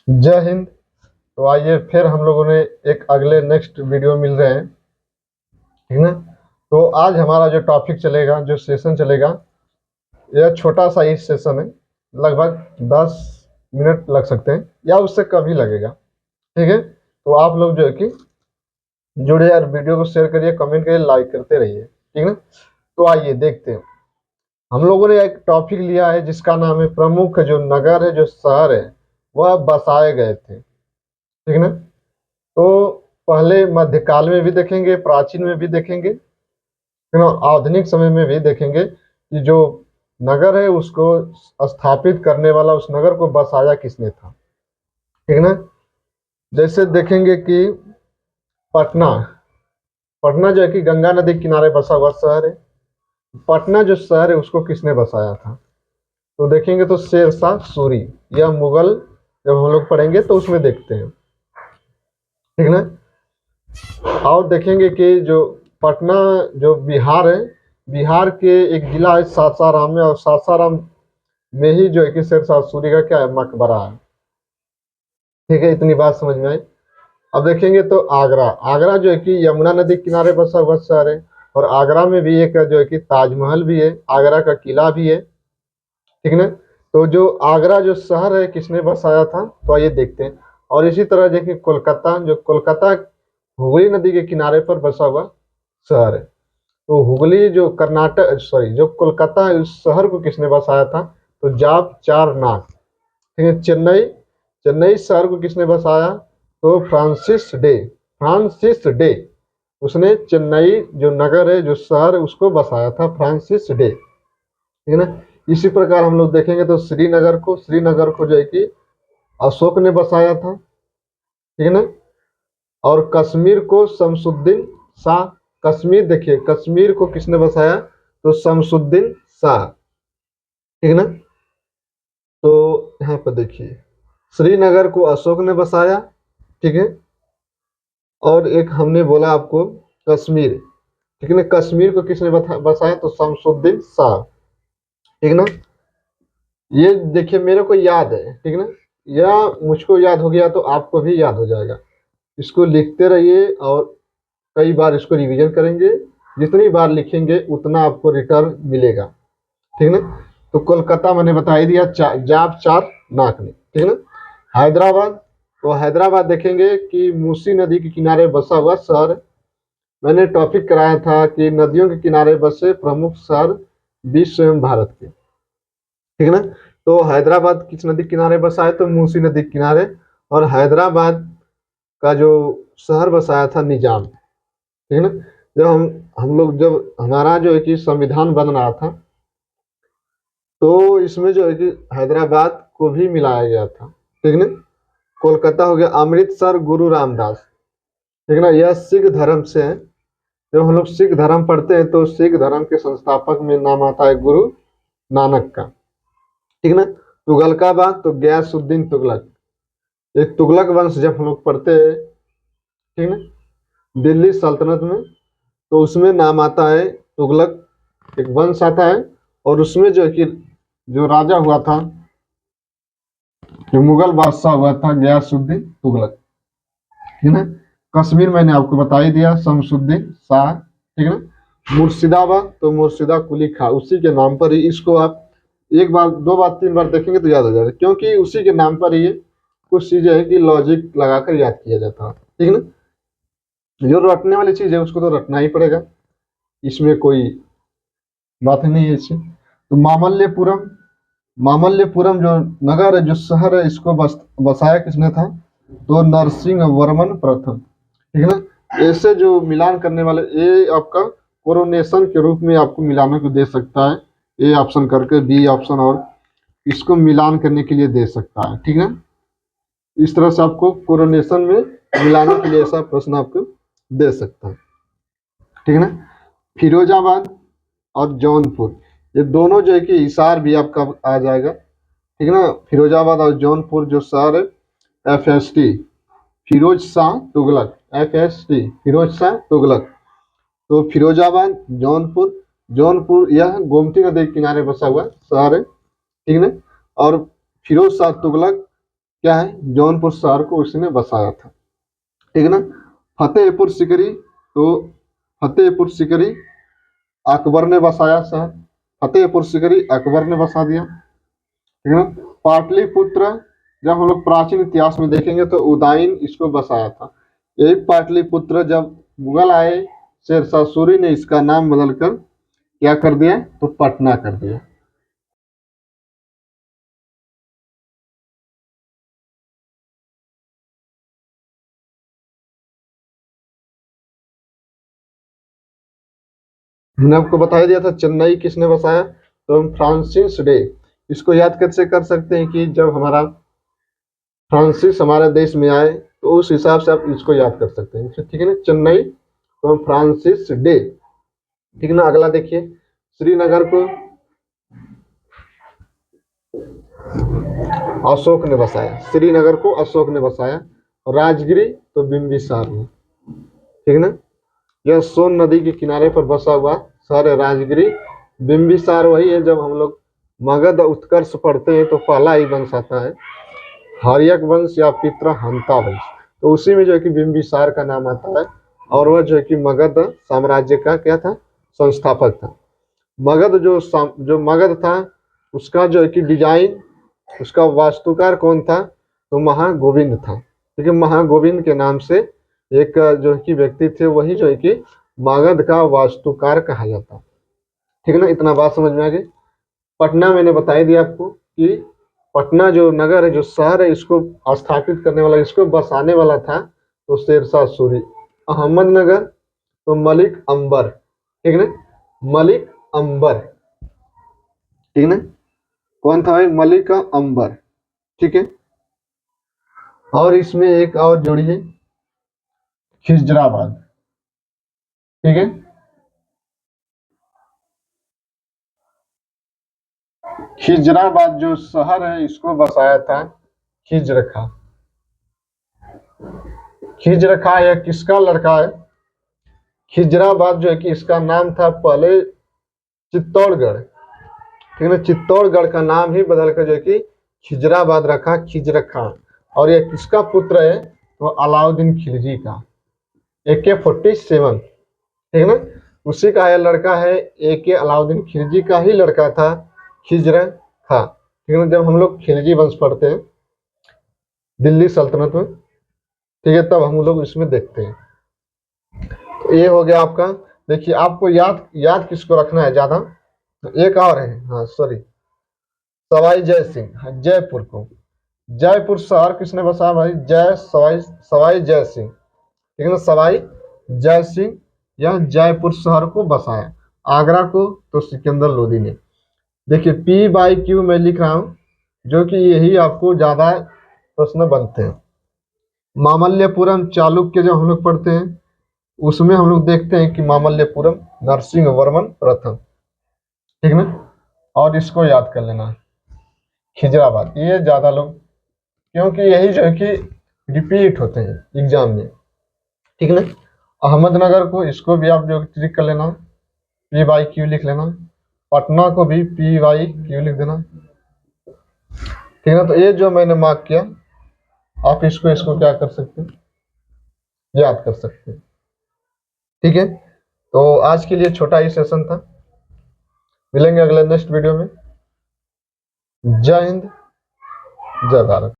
जय हिंद। तो आइए फिर हम लोगों ने एक अगले नेक्स्ट वीडियो मिल रहे हैं, ठीक ना। तो आज हमारा जो टॉपिक चलेगा, जो सेशन चलेगा, यह छोटा सा ही सेशन है। लगभग 10 मिनट लग सकते हैं या उससे कम ही लगेगा, ठीक है। तो आप लोग जो है कि जुड़े यार, वीडियो को शेयर करिए, कमेंट करिए, लाइक करते रहिए, ठीक ना। तो आइए देखते हैं। हम लोगों ने एक टॉपिक लिया है जिसका नाम है प्रमुख जो नगर है, जो शहर है, वह बसाए गए थे, ठीक ना। तो पहले मध्यकाल में भी देखेंगे, प्राचीन में भी देखेंगे, है ना, आधुनिक समय में भी देखेंगे कि जो नगर है उसको स्थापित करने वाला, उस नगर को बसाया किसने था, ठीक ना। जैसे देखेंगे कि पटना, पटना जो है कि गंगा नदी के किनारे बसा हुआ शहर है। पटना जो शहर है उसको किसने बसाया था, तो देखेंगे तो शेरशाह सूरी या मुगल, जब हम लोग पढ़ेंगे तो उसमें देखते हैं, ठीक ना। और देखेंगे कि जो पटना जो बिहार है, बिहार के एक जिला है सासाराम में, और सासाराम में ही जो है कि शेरशाह सूरी का क्या है, मकबरा है, ठीक है। इतनी बात समझ में आई। अब देखेंगे तो आगरा, आगरा जो है कि यमुना नदी के किनारे बसा हुआ शहर है, और आगरा में भी एक जो है कि ताजमहल भी है, आगरा का किला भी है, ठीक ना। तो जो आगरा जो शहर है किसने बसाया था, तो आइए देखते हैं। और इसी तरह देखिए कोलकाता, जो कोलकाता हुगली नदी के किनारे पर बसा हुआ शहर है। तो हुगली जो कर्नाटक, सॉरी, जो कोलकाता है उस शहर को किसने बसाया था, तो जाप चार नाग, ठीक है। चेन्नई, चेन्नई शहर को किसने बसाया, तो फ्रांसिस डे, फ्रांसिस डे, उसने चेन्नई जो नगर है, जो शहर है, उसको बसाया था, फ्रांसिस डे, ठीक है ना। इसी प्रकार हम लोग देखेंगे तो श्रीनगर को, श्रीनगर को जो है कि अशोक ने बसाया था, ठीक है ना। और कश्मीर को शमसुद्दीन शाह, कश्मीर देखिए, कश्मीर को किसने बसाया, तो शमसुद्दीन शाह, ठीक है ना। तो यहाँ पर देखिए श्रीनगर को अशोक ने बसाया, ठीक है। और एक हमने बोला आपको कश्मीर, ठीक है ना, कश्मीर को किसने बसाया, तो शमसुद्दीन शाह, ठीक है ना। ये देखिए मेरे को याद है, ठीक है ना, या मुझको याद हो गया तो आपको भी याद हो जाएगा। इसको लिखते रहिए और कई बार इसको रिवीजन करेंगे, जितनी बार लिखेंगे उतना आपको रिटर्न मिलेगा, ठीक है ना। तो कोलकाता मैंने बता ही दिया, जाप चार नाक ने, ठीक है ना। हैदराबाद, तो हैदराबाद देखेंगे कि मूसी नदी के किनारे बसा हुआ शहर। मैंने टॉपिक कराया था कि नदियों के किनारे बसे प्रमुख शहर विश्व एवं भारत के, ठीक है ना। तो हैदराबाद किस नदी के किनारे बसा है, तो मूसी नदी के किनारे। और हैदराबाद का जो शहर बसाया था निजाम, ठीक है ना। जब हम लोग, जब हमारा जो है कि संविधान बन रहा था, तो इसमें जो है कि हैदराबाद को भी मिलाया गया था, ठीक है ना। कोलकाता हो गया, अमृतसर गुरु रामदास, ठीक है ना, यह सिख धर्म से है। जब हम लोग सिख धर्म पढ़ते हैं तो सिख धर्म के संस्थापक में नाम आता है गुरु नानक का, ठीक है ना। तुगलकाबाद, तो गयासुद्दीन तुगलक, एक तुगलक वंश जब हम लोग पढ़ते हैं, ठीक है ना, दिल्ली सल्तनत में, तो उसमें नाम आता है तुगलक, एक वंश आता है। और उसमें जो है कि जो राजा हुआ था, जो मुगल बादशाह हुआ था, गयासुद्दीन तुगलक, ठीक है ना। कश्मीर मैंने आपको बता ही दिया, शमसुद्दीन शाह, ठीक है ना। मुर्शिदाबाद, तो मुर्शिदा कुली खां, उसी के नाम पर ही इसको आप एक बार, दो बार, तीन बार देखेंगे तो याद हो जाएगा, क्योंकि उसी के नाम पर ही ये कुछ चीजें है कि लॉजिक लगाकर याद किया जाता है, ठीक है ना। जो रटने वाली चीज है उसको तो रटना ही पड़ेगा, इसमें कोई बात नहीं है इससे। तो मामल्लपुरम, मामल्लपुरम जो नगर है, जो शहर है, इसको बसाया किसने था, तो नरसिंह वर्मन प्रथम, ठीक है ना। ऐसे जो मिलान करने वाले, ये आपका कोरोनेशन के रूप में आपको मिलाने को दे सकता है, ए ऑप्शन करके, बी ऑप्शन, और इसको मिलान करने के लिए दे सकता है, ठीक है। इस तरह से आपको कोरोनेशन में मिलाने के लिए ऐसा प्रश्न आपको दे सकता है, ठीक है ना। फिरोजाबाद और जौनपुर, ये दोनों जो है कि हिसार भी आपका आ जाएगा, ठीक है ना। फिरोजाबाद और जौनपुर जो शहर है, FST, फिरोज शाह तुगलक, FST, फिरोज शाह तुगलक। तो फिरोजाबाद, जौनपुर, जौनपुर यह गोमती नदी के किनारे बसा हुआ शहर है, ठीक है ना। और फिरोज शाह तुगलक क्या है, जौनपुर शहर को उसने बसाया था। ठीक है ना। फतेहपुर सिकरी, तो फतेहपुर सिकरी अकबर ने बसाया शहर, फतेहपुर सिकरी अकबर ने बसा दिया। ठीक है ना। पाटलिपुत्र, जब हम लोग प्राचीन इतिहास में देखेंगे तो उदयन इसको बसाया था। यही पाटलिपुत्र जब मुगल आए, शेरशाह सूरी ने इसका नाम बदलकर क्या कर दिया, तो पटना कर दिया। मैंने आपको बता दिया था चेन्नई किसने बसाया, तो हम फ्रांसिस डे, इसको याद कैसे कर सकते हैं कि जब हमारा फ्रांसिस हमारे देश में आए तो उस हिसाब से आप इसको याद कर सकते हैं। ठीक है ना, चेन्नई तो हम फ्रांसिस डे। ठीक है ना। अगला देखिए, श्रीनगर को अशोक ने बसाया, श्रीनगर को अशोक ने बसाया। और राजगिरी तो बिम्बिसार ने। ठीक है ना। यह सोन नदी के किनारे पर बसा हुआ शहर है राजगिरी। बिम्बिसार वही है, जब हम लोग मगध उत्कर्ष पढ़ते हैं तो पहला ही वंश आता है हर्यक वंश या पितृहंता वंश, तो उसी में जो है कि बिम्बिसार का नाम आता है। और वह जो है कि मगध साम्राज्य का क्या था, संस्थापक था। मगध जो मगध था उसका जो है कि डिजाइन, उसका वास्तुकार कौन था, तो महागोविंद था। क्योंकि महागोविंद के नाम से एक जो है कि व्यक्ति थे, वही जो है कि मगध का वास्तुकार कहा जाता। ठीक है ना, इतना बात समझ में आ गई। पटना मैंने बता ही दिया आपको कि पटना जो नगर है, जो शहर है, इसको स्थापित करने वाला, इसको बसाने वाला था तो शेरशाह सूरी। अहमदनगर तो मलिक अंबर। ठीक है ना, मलिक अंबर। ठीक है ना, कौन था भाई, मलिक अंबर। ठीक है। और इसमें एक और जोड़िए, खिजराबाद। ठीक है, खिजराबाद जो शहर है इसको बसाया था खिज्र खां। खिज्र खां यह किसका लड़का है, खिजराबाद जो है कि इसका नाम था पहले चित्तौड़गढ़। ठीक है ना, चित्तौड़गढ़ का नाम ही बदल कर जो है कि खिजराबाद रखा, खिज्र खां। और यह किसका पुत्र है, तो अलाउद्दीन खिलजी का, AK-47। ठीक है ना, उसी का यह लड़का है, अलाउद्दीन खिलजी का ही लड़का था खिज्र खां। ठीक है ना, जब हम लोग खिलजी वंश पढ़ते हैं दिल्ली सल्तनत में, ठीक है, तब हम लोग इसमें देखते हैं। तो ये हो गया आपका। देखिए आपको याद याद किसको रखना है ज्यादा, तो एक और है, हाँ सॉरी, सवाई जय सिंह, हाँ, जयपुर को, जयपुर शहर किसने बसाया भाई, सवाई सवाई जय सिंह। ठीक है ना, सवाई जय सिंह यह जयपुर शहर को बसाया। आगरा को तो सिकंदर लोदी ने। देखिए P/Q मैं लिख रहा हूँ, जो कि यही आपको ज्यादा प्रश्न बनते हैं। मामल्यपुरम चालुक्य जब हम लोग पढ़ते हैं उसमें हम लोग देखते हैं कि मामल्यपुरम नरसिंह वर्मन प्रथम। ठीक ना, और इसको याद कर लेना, खिजराबाद, ये ज्यादा लोग, क्योंकि यही जो है कि रिपीट होते हैं एग्जाम में। ठीक ना। अहमदनगर को, इसको भी आप जो ट्रिक कर लेना, P/Q लिख लेना। पटना को भी P/Q लिख देना। ठीक है ना, तो ये जो मैंने मार्क किया आप इसको इसको क्या कर सकते हैं, याद कर सकते हैं। ठीक है, तो आज के लिए छोटा ही सेशन था, मिलेंगे अगले नेक्स्ट वीडियो में। जय हिंद, जय भारत।